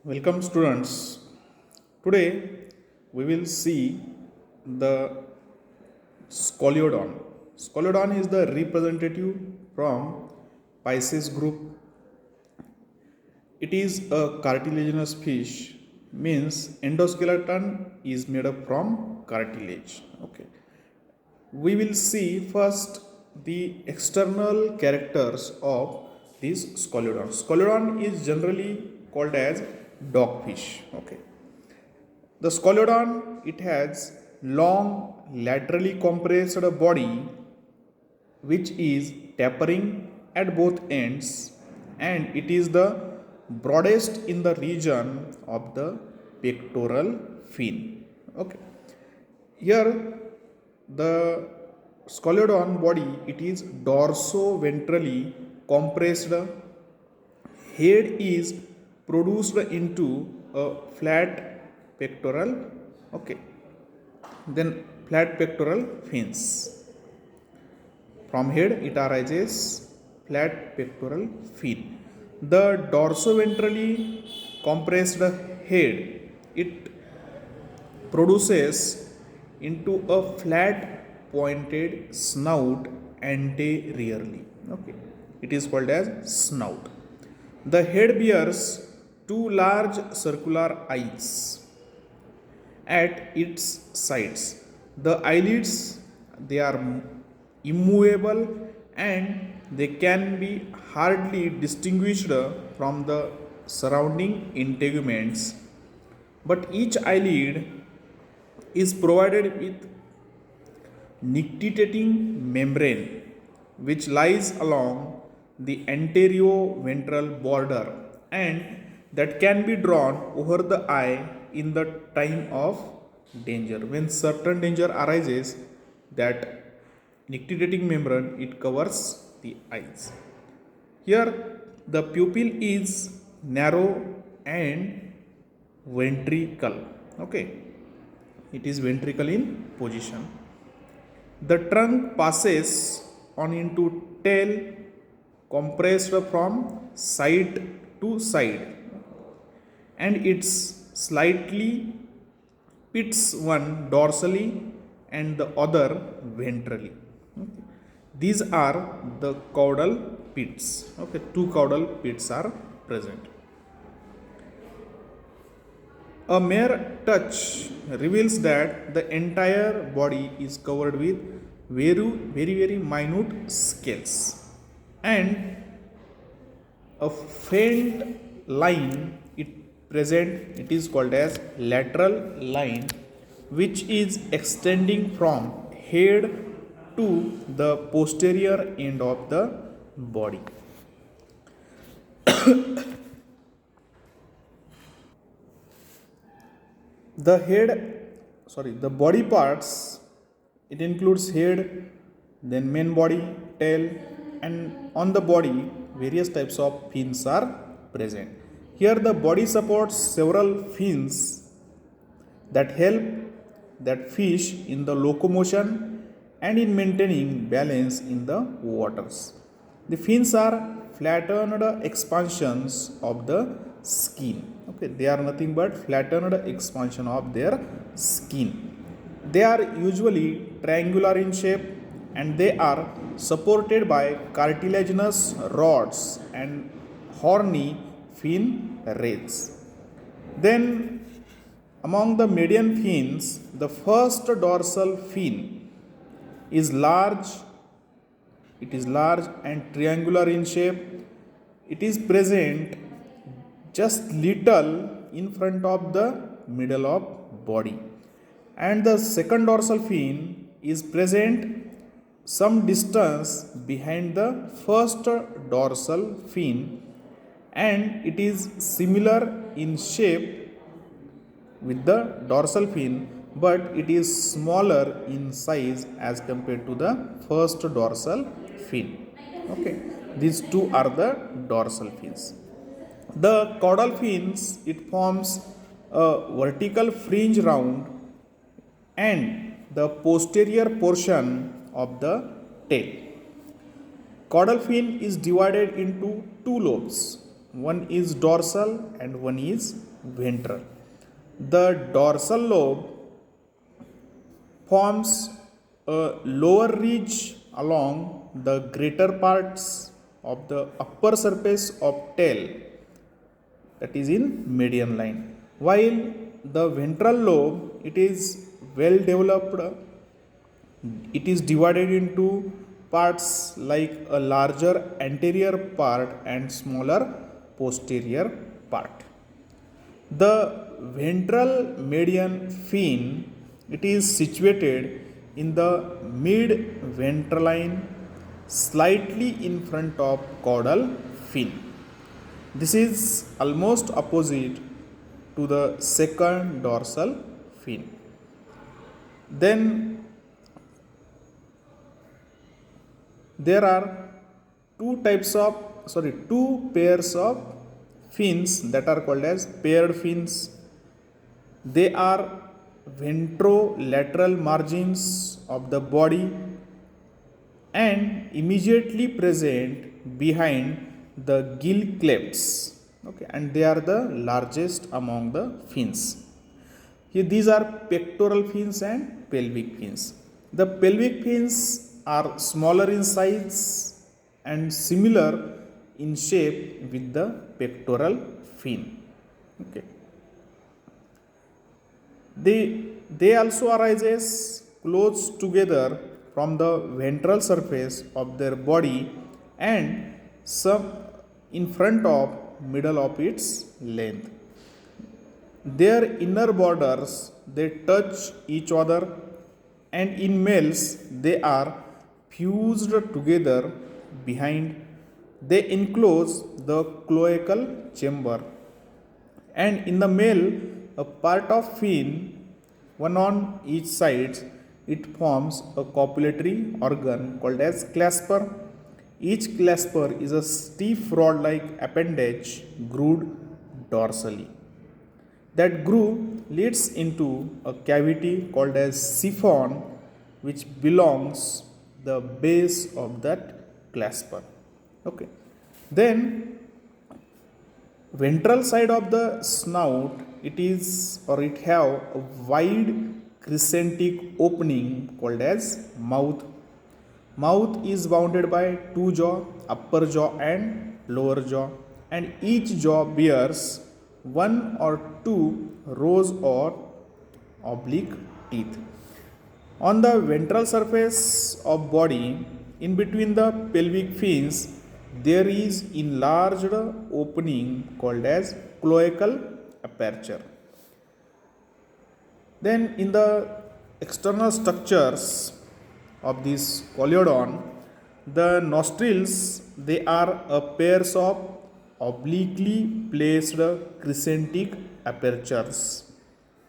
Welcome students. Today we will see the Scoliodon. Scoliodon is the representative from Pisces group. It is a cartilaginous fish, means endoskeleton is made up from cartilage. Okay. We will see first the external characters of this Scoliodon. Scoliodon is generally called as dogfish. Okay. The Scoliodon, it has long laterally compressed body which is tapering at both ends, and it is the broadest in the region of the pectoral fin. Okay. Here the Scoliodon body, it is dorso-ventrally compressed. Head is produced into a flat pectoral. Okay. Then flat pectoral fins. From head it arises flat pectoral fin. The dorso-ventrally compressed head, it produces into a flat pointed snout anteriorly. Okay, it is called as snout. The head bears two large circular eyes at its sides. The eyelids, they are immovable and they can be hardly distinguished from the surrounding integuments, but each eyelid is provided with nictitating membrane which lies along the anterior-ventral border and that can be drawn over the eye in the time of danger. When certain danger arises, that nictitating membrane, it covers the eyes. Here the pupil is narrow and ventricle. Okay, it is ventricle in position. The trunk passes on into tail compressed from side to side, and it's slightly pits one dorsally and the other ventrally. Okay. These are the caudal pits. Okay, two caudal pits are present. A mere touch reveals that the entire body is covered with very minute scales, and a faint line it is called as lateral line, which is extending from head to the posterior end of the body. The body parts, it includes head, then main body, tail, and on the body various types of fins are present. Here the body supports several fins that help that fish in the locomotion and in maintaining balance in the waters. The fins are flattened expansions of the skin. Okay, they are nothing but flattened expansion of their skin. They are usually triangular in shape and they are supported by cartilaginous rods and horny fin rays. Then among the median fins, the first dorsal fin is large. It is large and triangular in shape. It is present just little in front of the middle of body. And the second dorsal fin is present some distance behind the first dorsal fin, and it is similar in shape with the dorsal fin, but it is smaller in size as compared to the first dorsal fin. Okay, these two are the dorsal fins. The caudal fins, it forms a vertical fringe round and the posterior portion of the tail. Caudal fin is divided into two lobes. One is dorsal and one is ventral. The dorsal lobe forms a lower ridge along the greater parts of the upper surface of tail, that is in median line, while the ventral lobe, it is well developed. It is divided into parts like a larger anterior part and smaller posterior part. The ventral median fin, it is situated in the mid ventraline, slightly in front of caudal fin. This is almost opposite to the second dorsal fin. Then there are two pairs of fins that are called as paired fins. They are ventrolateral margins of the body and immediately present behind the gill clefts. Okay, and they are the largest among the fins. Here these are pectoral fins and pelvic fins. The pelvic fins are smaller in size and similar in shape with the pectoral fin. Okay. They also arises close together from the ventral surface of their body and some in front of middle of its length. Their inner borders, they touch each other, and in males they are fused together behind. They enclose the cloacal chamber, and in the male a part of fin, one on each side, it forms a copulatory organ called as clasper. Each clasper is a stiff rod-like appendage grooved dorsally. That groove leads into a cavity called as siphon, which belongs the base of that clasper. Okay. Then ventral side of the snout, it have a wide crescentic opening called as mouth. Mouth is bounded by two jaw, upper jaw and lower jaw, and each jaw bears one or two rows or oblique teeth. On the ventral surface of body, in between the pelvic fins, there is enlarged opening called as cloacal aperture. Then in the external structures of this coleodon, the nostrils, they are a pairs of obliquely placed crescentic apertures.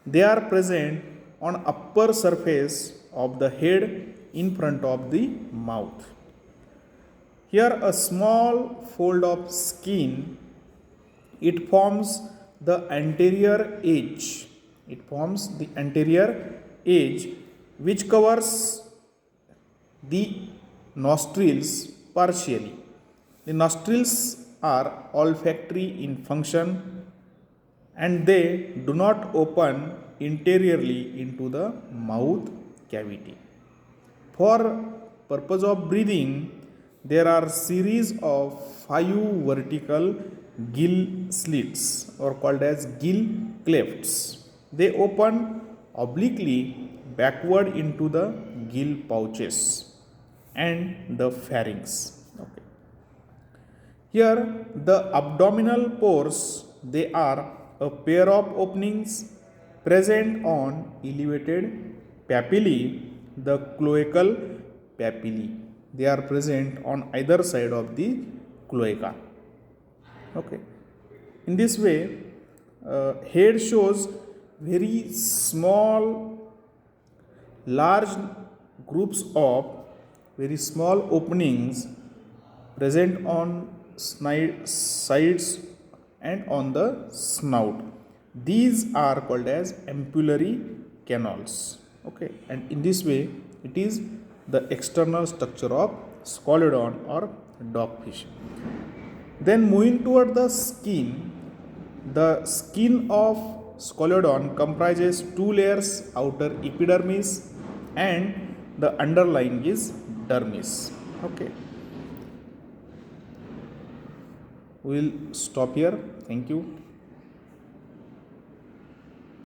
They are present on upper surface of the head in front of the mouth. Here a small fold of skin, it forms the anterior edge. It forms the anterior edge which covers the nostrils partially. The nostrils are olfactory in function and they do not open interiorly into the mouth cavity. For purpose of breathing, there are series of 5 vertical gill slits or called as gill clefts. They open obliquely backward into the gill pouches and the pharynx. Okay. Here the abdominal pores, they are a pair of openings present on elevated papillae, the cloacal papillae. They are present on either side of the cloaca. Okay. In this way, head shows very small, large groups of very small openings present on sides and on the snout. These are called as ampullary canals. Okay, and in this way, it is the external structure of Scoliodon or dogfish. Then moving toward the skin, The skin of Scoliodon comprises two layers, outer epidermis and the underlying is dermis. Okay, we will stop here. Thank you.